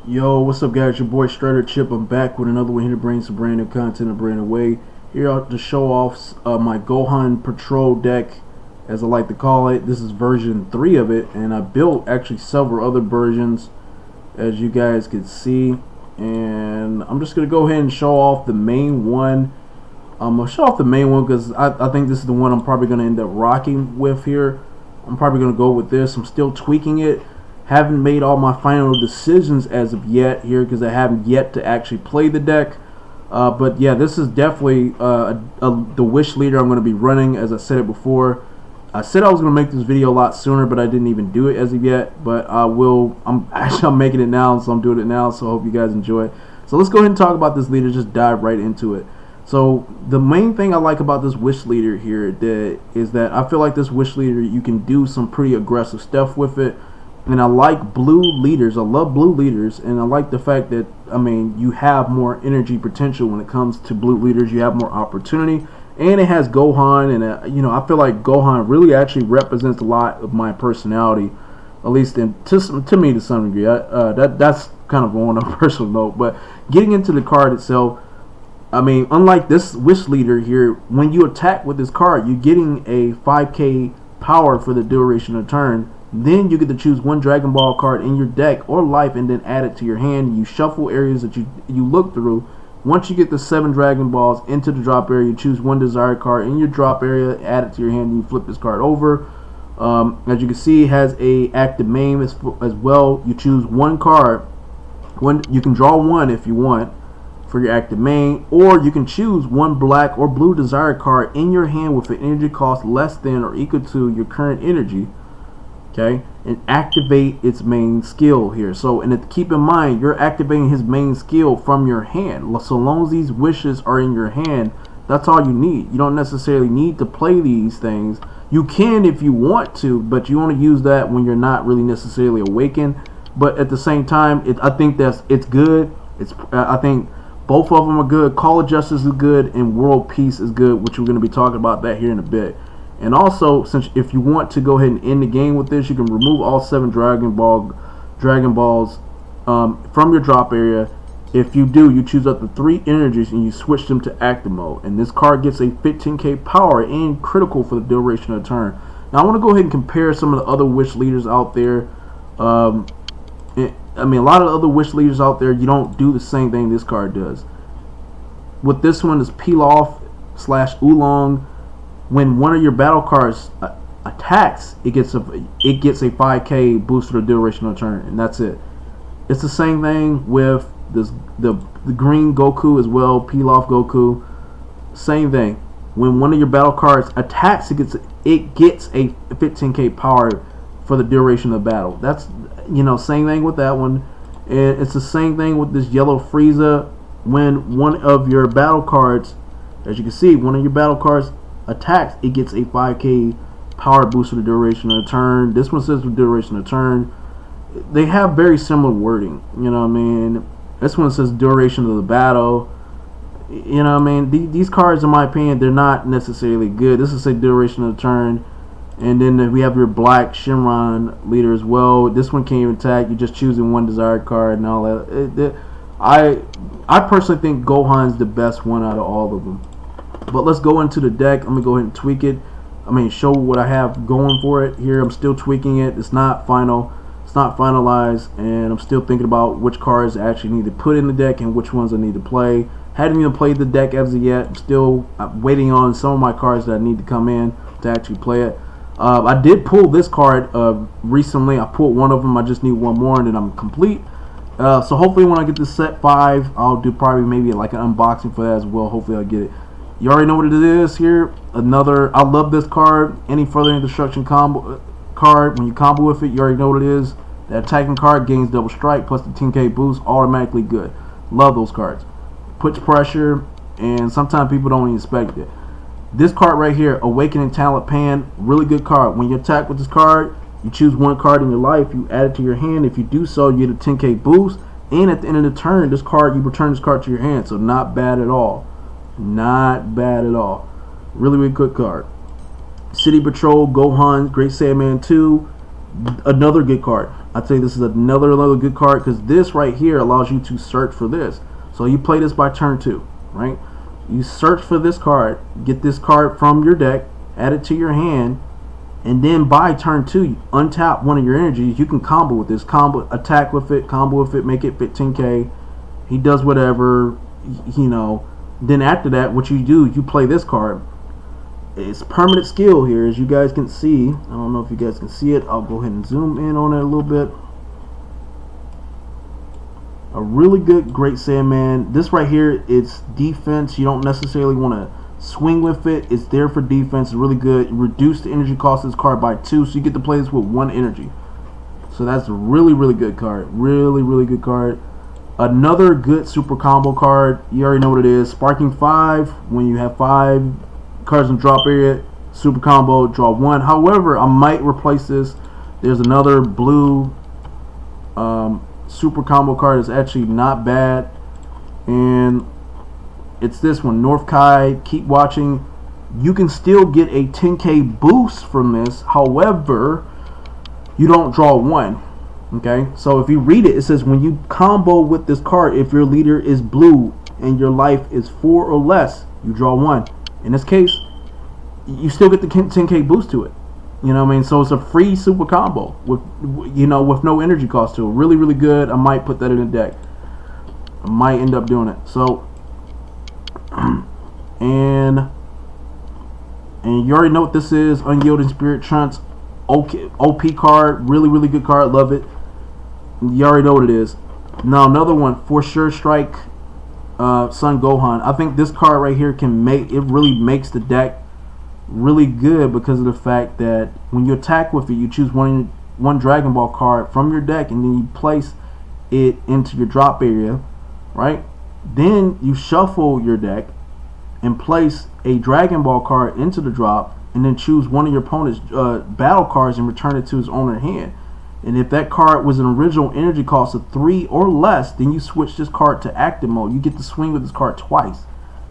Yo, what's up, guys? Your boy Strider Chip. I'm back with another one here to bring some brand new content a brand new way. Here to show off my Gohan Patrol deck, as I like to call it. This is version 3 of it, and I built actually several other versions, as you guys can see. And I'm just gonna go ahead and show off the main one. I'm gonna show off the main one because I think this is the one I'm probably gonna end up rocking with here. I'm probably gonna go with this. I'm still tweaking it. Haven't made all my final decisions as of yet here because I haven't yet to actually play the deck. But yeah, this is definitely the wish leader I'm going to be running, as I said it before. I said I was going to make this video a lot sooner, but I didn't even do it as of yet. But I will. I'm making it now, so I'm doing it now. So I hope you guys enjoy it. So let's go ahead and talk about this leader. Just dive right into it. So the main thing I like about this wish leader here is that I feel like this wish leader, you can do some pretty aggressive stuff with it. And I like blue leaders. I love blue leaders, and I like the fact that, I mean, you have more energy potential when it comes to blue leaders. You have more opportunity, and it has Gohan, and you know, I feel like Gohan really actually represents a lot of my personality, at least to me to some degree. That's kind of on a personal note. But getting into the card itself, I mean, unlike this wish leader here, when you attack with this card, you're getting a 5k power for the duration of turn. Then you get to choose one Dragon Ball card in your deck or life and then add it to your hand. You shuffle areas that you look through. Once you get the 7 Dragon Balls into the drop area, you choose one desired card in your drop area, add it to your hand, and you flip this card over. As you can see, it has a active main as well. You choose one card. You can draw one if you want for your active main, or you can choose one black or blue desired card in your hand with an energy cost less than or equal to your current energy. Okay, and activate its main skill here. So, and keep in mind, you're activating his main skill from your hand. So long as these wishes are in your hand, that's all you need. You don't necessarily need to play these things. You can if you want to, but you want to use that when you're not really necessarily awakened. But at the same time, I think it's good. I think both of them are good. Call of Justice is good, and World Peace is good, which we're going to be talking about that here in a bit. And also, since if you want to go ahead and end the game with this, you can remove all 7 Dragon Balls from your drop area. If you do, you choose up to 3 energies and you switch them to active mode. And this card gets a 15k power and critical for the duration of the turn. Now, I want to go ahead and compare some of the other wish leaders out there. I mean, a lot of the other wish leaders out there, you don't do the same thing this card does. With this one, is Pilaf / Oolong. When one of your battle cards attacks, it gets a 5k boost for the duration of the turn, and that's it. It's the same thing with the green Goku as well, Pilaf Goku. Same thing. When one of your battle cards attacks, it gets a 15k power for the duration of the battle. That's, you know, same thing with that one. And it's the same thing with this yellow Frieza. When one of your battle cards, as you can see, one of your battle cards attacks, it gets a 5k power boost for the duration of the turn. This one says the duration of the turn. They have very similar wording, you know what I mean. This one says duration of the battle, you know what I mean. These cards, in my opinion, they're not necessarily good. This is a duration of the turn. And then we have your black Shenron leader as well. This one can't even attack. You're just choosing one desired card and all that. I personally think Gohan's the best one out of all of them. But let's go into the deck. I'm going to go ahead and tweak it. I mean, show what I have going for it here. I'm still tweaking it. It's not final. It's not finalized. And I'm still thinking about which cards I actually need to put in the deck and which ones I need to play. Hadn't even played the deck as of yet. I'm still waiting on some of my cards that I need to come in to actually play it. I did pull this card recently. I pulled one of them. I just need one more and then I'm complete. So hopefully when I get to set 5, I'll do probably maybe like an unboxing for that as well. Hopefully I'll get it. You already know what it is here. I love this card. Any further instruction combo card, when you combo with it, you already know what it is. The attacking card gains double strike plus the 10k boost, automatically good. Love those cards. Puts pressure, and sometimes people don't even expect it. This card right here, Awakening Talent Pan, really good card. When you attack with this card, you choose one card in your life, you add it to your hand. If you do so, you get a 10k boost, and at the end of the turn, you return this card to your hand. So not bad at all. Not bad at all. Really, really good card. City Patrol, Gohan, Great Saiyaman 2. Another good card. I'd say this is another good card because this right here allows you to search for this. So you play this by turn 2, right? You search for this card, get this card from your deck, add it to your hand, and then by turn 2, you untap one of your energies. You can combo with this, combo attack with it, combo with it, make it 15k. He does whatever, you know. Then after that, what you do, you play this card. It's permanent skill here, as you guys can see. I don't know if you guys can see it. I'll go ahead and zoom in on it a little bit. A really good Great Sandman. This right here, it's defense. You don't necessarily want to swing with it. It's there for defense. It's really good. Reduce the energy cost of this card by 2, so you get to play this with 1 energy. So that's a really good card. Really good card. Another good super combo card. You already know what it is. Sparking 5. When you have 5 cards in drop area, super combo, draw 1. However, I might replace this. There's another blue super combo card. It's actually not bad, and it's this one, North Kai. Keep watching. You can still get a 10k boost from this. However, you don't draw 1. Okay, so if you read it, it says when you combo with this card, if your leader is blue and your life is 4 or less, you draw 1. In this case, you still get the 10k boost to it. You know what I mean? So it's a free super combo with, you know, with no energy cost to it. Really good. I might put that in the deck. I might end up doing it. So, and you already know what this is. Unyielding Spirit Trunks, OP card. Really good card. Love it. You already know what it is. Now another one, For Sure Strike. Son Gohan. I think this card right here can make it, really makes the deck really good because of the fact that when you attack with it, you choose one Dragon Ball card from your deck and then you place it into your drop area, right? Then you shuffle your deck and place a Dragon Ball card into the drop, and then choose one of your opponent's battle cards and return it to his owner hand. And if that card was an original energy cost of 3 or less, then you switch this card to active mode. You get to swing with this card twice.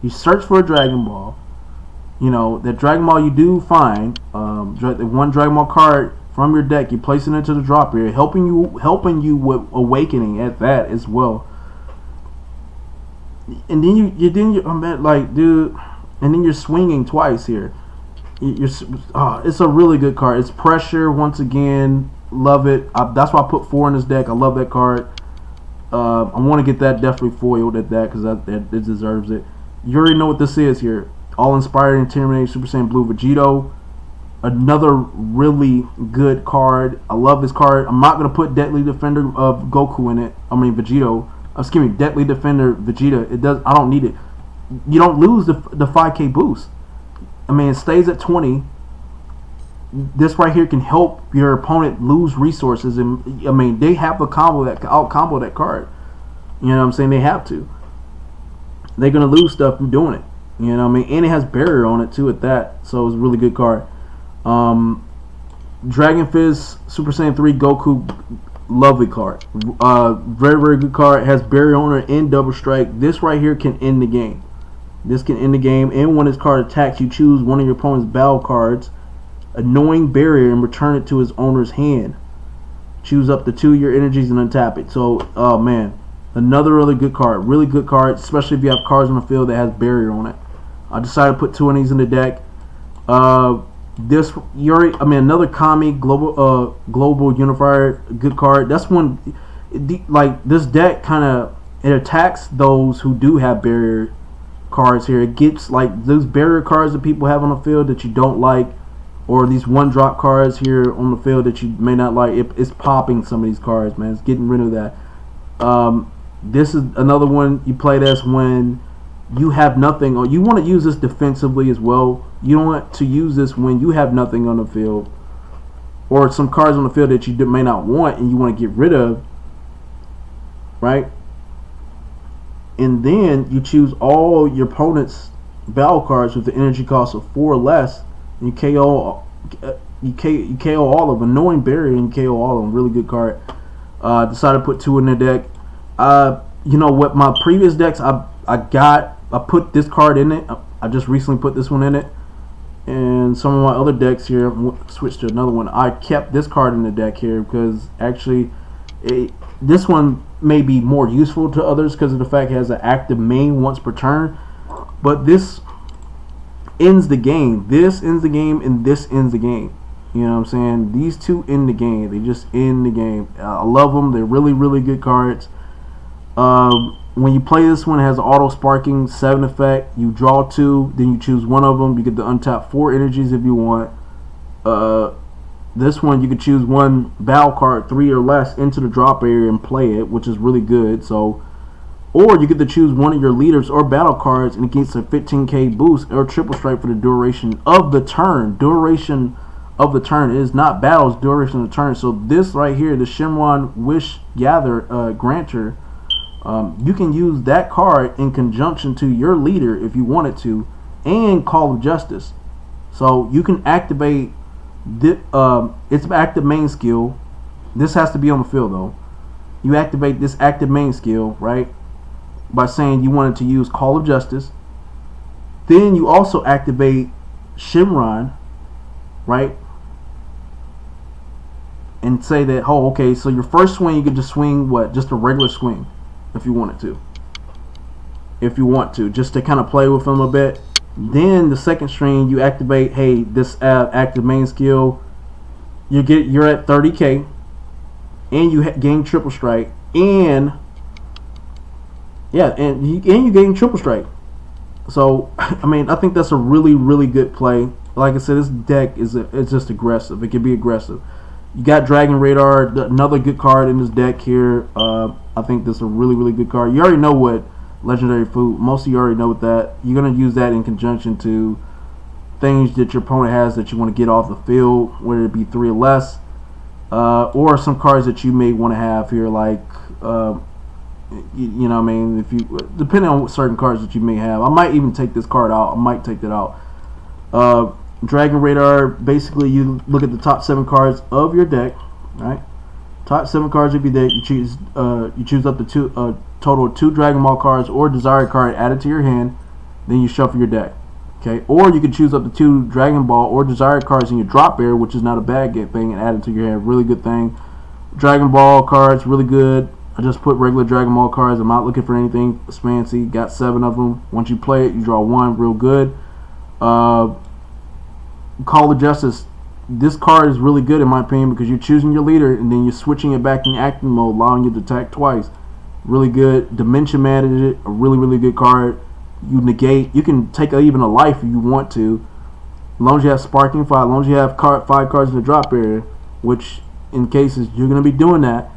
You search for a Dragon Ball. You know, that Dragon Ball you do find, the one Dragon Ball card from your deck, you place it into the drop area, helping you with awakening at that as well. And then I'm like, dude, and then you're swinging twice here. It's a really good card. It's pressure once again. Love it. That's why I put 4 in this deck. I love that card. I want to get that definitely foiled at that because it deserves it. You already know what this is here. All Inspired and Intimidating Super Saiyan Blue Vegito. Another really good card. I love this card. I'm not going to put Deadly Defender of Goku in it. I mean Vegito. Excuse me, Deadly Defender Vegeta. It does. I don't need it. You don't lose the 5k boost. I mean, it stays at 20. This right here can help your opponent lose resources, and I mean they have to combo that card. You know what I'm saying? They have to. They're gonna lose stuff from doing it. You know what I mean? And it has barrier on it too at that, so it's a really good card. Dragon Fist Super Saiyan 3 Goku, lovely card. Very good card. It has barrier on it and double strike. This right here can end the game. This can end the game, and when this card attacks, you choose one of your opponent's battle cards, Annoying Barrier, and return it to his owner's hand. Choose up to 2 of your energies and untap it. So, oh man, another really good card. Really good card, especially if you have cards on the field that has barrier on it. I decided to put 2 of these in the deck. Another Kami Global Unifier, good card. That's one. Like this deck, kind of it attacks those who do have barrier cards here. It gets like those barrier cards that people have on the field that you don't like, or these 1-drop cards here on the field that you may not like. It's popping some of these cards, man. It's getting rid of that. This is another one you play this when you have nothing, or you want to use this defensively as well. You don't want to use this when you have nothing on the field, or some cards on the field that you may not want and you want to get rid of, right? And then you choose all your opponent's battle cards with the energy cost of 4 or less. And you KO all of them. Annoying Barrier, and you KO all of them. Really good card. Decided to put 2 in the deck. You know what? My previous decks, I put this card in it. I just recently put this one in it, And some of my other decks here, switch to another one. I kept this card in the deck here because actually this one may be more useful to others because of the fact it has an active main once per turn. But this ends the game. This ends the game, and this ends the game. You know what I'm saying? These two end the game. They just end the game. I love them. They're really, really good cards. When you play this one, it has auto sparking 7 effect. You draw 2, then you choose one of them. You get to untap 4 energies if you want. This one you can choose one battle card 3 or less into the drop area and play it, which is really good. So, or you get to choose one of your leaders or battle cards and it gets a 15k boost or triple strike for the duration of the turn. Duration of the turn is not battles. Duration of the turn. So this right here, the Shenron Wish Granter. You can use that card in conjunction to your leader if you wanted to, and Call of Justice. So you can activate its active main skill. This has to be on the field though. You activate this active main skill, right, by saying you wanted to use Call of Justice. Then you also activate Shenron, right, and say that, oh, okay, so your first swing you could just swing what, just a regular swing. If you wanted to, just to kind of play with them a bit. Then the second string you activate, hey, this active main skill, you're at 30k, and you gain triple strike, and yeah, and you gain triple strike. So I mean, I think that's a really, really good play. Like I said, this deck it's just aggressive. It can be aggressive. You got Dragon Radar, another good card in this deck here. I think this is a really, really good card. You already know what Legendary Food, most of you already know what that. You're going to use that in conjunction to things that your opponent has that you want to get off the field, whether it be 3 or less, or some cards that you may want to have here, like, you know what I mean, if you, depending on what certain cards that you may have. I might even take this card out. I might take that out. Dragon Radar, basically you look at the top 7 cards of your deck, right? Top 7 cards of your deck. You choose up to total of 2 Dragon Ball cards or desired card added to your hand. Then you shuffle your deck. Okay, or you can choose up to 2 Dragon Ball or desired cards in your drop area, which is not a bad thing, and add it to your hand. Really good thing. Dragon Ball cards, really good. I just put regular Dragon Ball cards. I'm not looking for anything fancy. Got 7 of them. Once you play it, you draw 1. Real good. Call of Justice. This card is really good in my opinion because you're choosing your leader and then you're switching it back in acting mode, allowing you to attack twice. Really good. Dimension managed it. A really, really good card. You negate. You can take even a life if you want to, as long as you have Sparking 5. As long as you have 5 cards in the drop area, which in cases you're going to be doing that.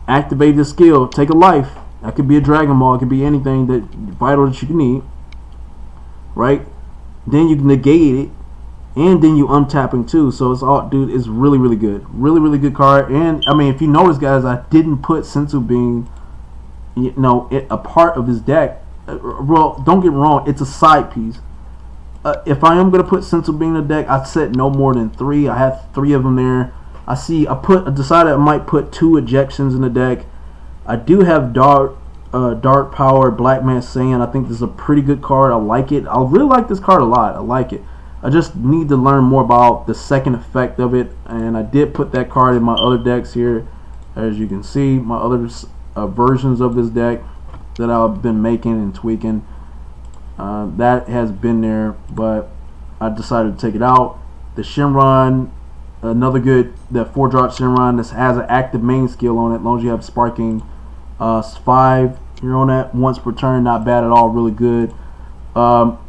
Activate this skill. Take a life. That could be a Dragon Ball. It could be anything that vital that you need. Right. Then you can negate it. And then you untapping too, so it's all, dude, it's really, really good. Really, really good card. And I mean, if you notice, guys, I didn't put Sensu being, you know, a part of his deck. Well, don't get me wrong, it's a side piece. If I am gonna put Sensu being in the deck, I set no more than 3. I have 3 of them there. I decided I might put 2 ejections in the deck. I do have Dark Power, Black Man Saiyan. I think this is a pretty good card. I like it. I really like this card a lot. I like it. I just need to learn more about the second effect of it, and I did put that card in my other decks here. As you can see, my other versions of this deck that I've been making and tweaking, that has been there, but I decided to take it out. The Shenron, another good, that 4-drop Shenron, this has an active main skill on it, as long as you have Sparking 5 here on that once per turn. Not bad at all, really good.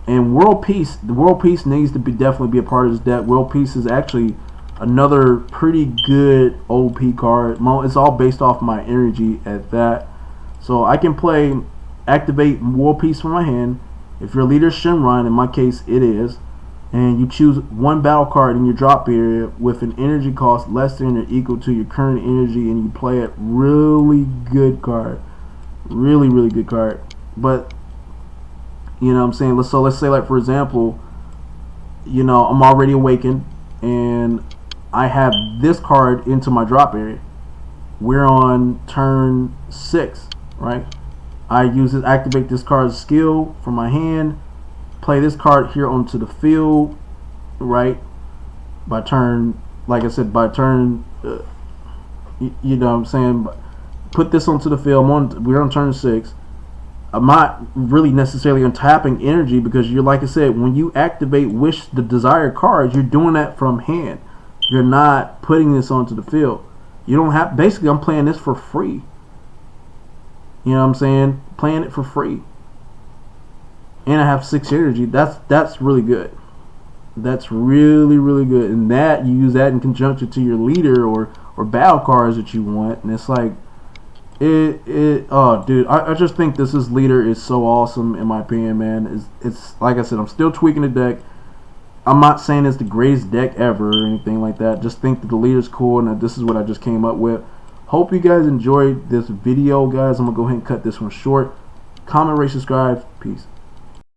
And World Peace, the World Peace needs to definitely be a part of this deck. World Peace is actually another pretty good OP card. It's all based off my energy at that. So I can activate World Peace from my hand. If your leader is Shenron, in my case it is, and you choose 1 battle card in your drop area with an energy cost less than or equal to your current energy, and you play it. Really good card. Really, really good card. But you know what I'm saying? Let's say, like, for example, you know, I'm already awakened and I have this card into my drop area. We're on turn 6, right? I activate this card's skill from my hand, play this card here onto the field, right? By turn, like I said, by turn, you know what I'm saying? Put this onto the field. We're on turn 6. I'm not really necessarily untapping energy because you're, like I said, when you activate wish the desired cards, you're doing that from hand. You're not putting this onto the field. You don't have, basically I'm playing this for free. You know what I'm saying? Playing it for free. And I have 6 energy. That's really good. That's really, really good. And that, you use that in conjunction to your leader or battle cards that you want, and it's like oh dude, I just think this leader is so awesome in my opinion, man. It's like I said, I'm still tweaking the deck. I'm not saying it's the greatest deck ever or anything like that. Just think that the leader's cool, and that this is what I just came up with. Hope you guys enjoyed this video, guys. I'm gonna go ahead and cut this one short. Comment, rate, subscribe. Peace.